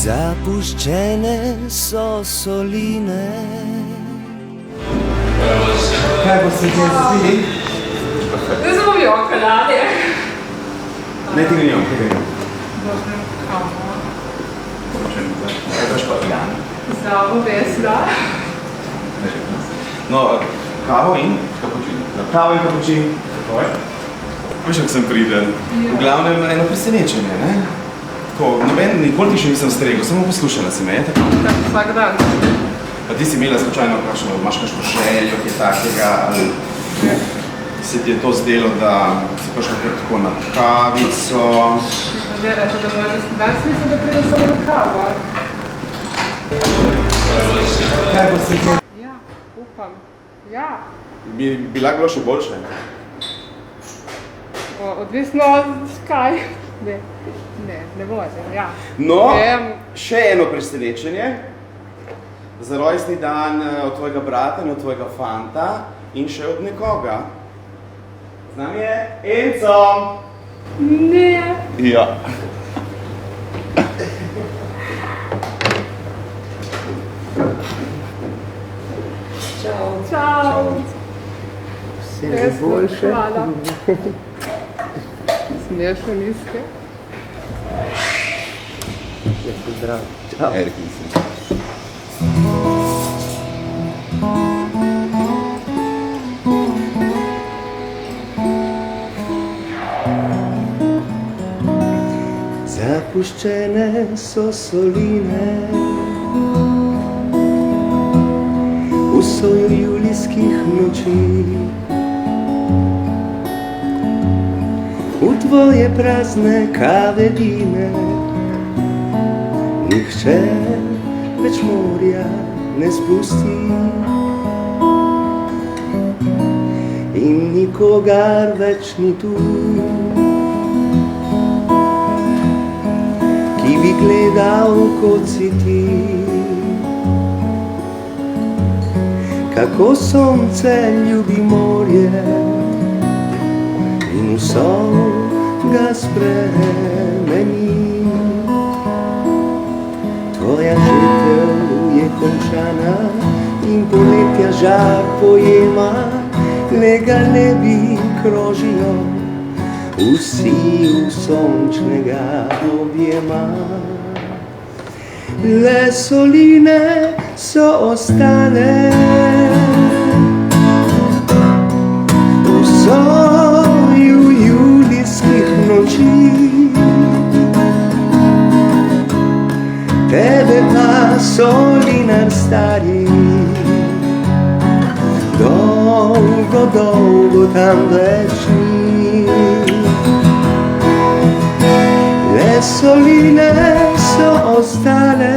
Zapuščene so soline. Kaj boste zdaj zbili? Zdaj se bom jokala, ne? Ne, tega njom, tega njom. Božem kavo. Kaj daš pa Jan? Zdravo, vesla. No, kavo in kapučin. Kavo in kapučin. Tako je? Veš, kako sem priden. V glavnem eno presenečenje, ne? Tako, noben, nikoli ti še nisem stregel, samo poslušala si me, je tako? Tak, vsak dan. Pa ti si imela slučajno kakšno, imaš kakšno željo, kaj takega, ali se ti je to zdelo, da si prišla kar tako na kavico? Verjate, da moj dan smisel, da pridem samo na kavo. Kaj bo se zdaj? Ja, upam. Ja. Bi bila bilo še boljše? Odvisno od kaj. Ne vozim, ja. No, še eno presenečenje. Za rojstni dan od tvojega brata in od tvojega fanta in še od nekoga. Z nami je Enzo. Ne. Ja. Čau. Čau. Vse najboljše. Hvala. Smešno nizke. Lepo zdrav. Čau. Erik, mislim. Zapuščene so soline v soju julijskih noči. V tvoje prazne kavedine nihče več morja ne spusti in nikogar več ni tu, ki bi gledal kot si ti. Kako sonce ljubi morje in vso ga spremeni. Tvoja žetev je končana in poletja žar pojema, le galebi krožijo, vsi v sončnega objema. Le soline so ostale v soju julijskih noči. Tebe pa solinar stari dolgo, dolgo tam več ni. Le soline so ostale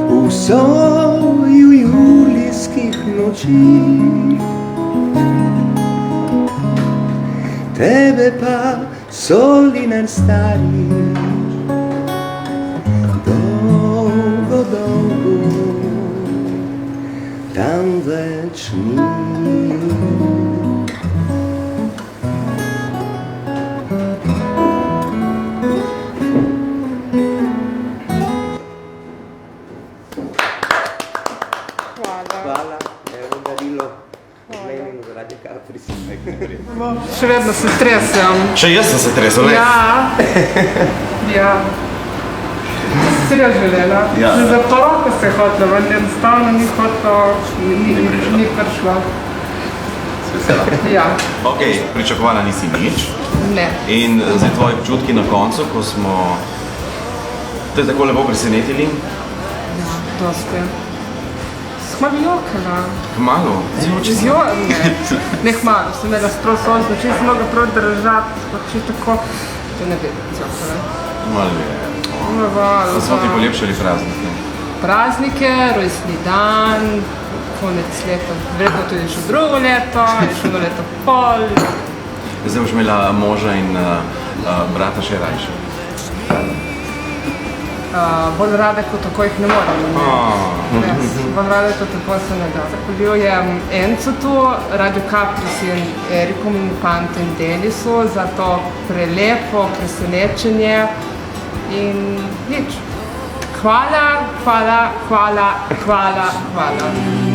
v soju julijskih noči. Tebe pa solinar stari dolgo, dolgo tam več ni. Hvala, evo darilo. Meni zaradi Kaprisa. Še vedno se tresem. Še jaz sem se tresel, le? Ja. Si res želela. Ja. Za poroko se je hotla, vendar enostavno ni hotla, ni prišla. Ja. Ok, pričakovala nisi nič. Ne. In zdaj tvoji občutki na koncu, ko smo te tako lepo presenetili? Ja, dosti. Kmalu jokala. Kmalu? Ne kmalu, sem imela sprav sončno, če sem mogla prav držati, če tako, to ne bi jokala. Malo je. Pa smo ti polepšali praznike? Praznike, rojstni dan, konec leta, verjetno tudi še drugo leto, še eno leto pol. Zdaj boš imela moža in brata še rajše. bolj rade, kot tako jih ne morem. Bolj rade, kot tako se ne da. Zahvaljujem Encotu, Radio Caprici in Eriku Minipantu in Denisu za to prelepo presenečenje in nič. Hvala, hvala, hvala, hvala, hvala.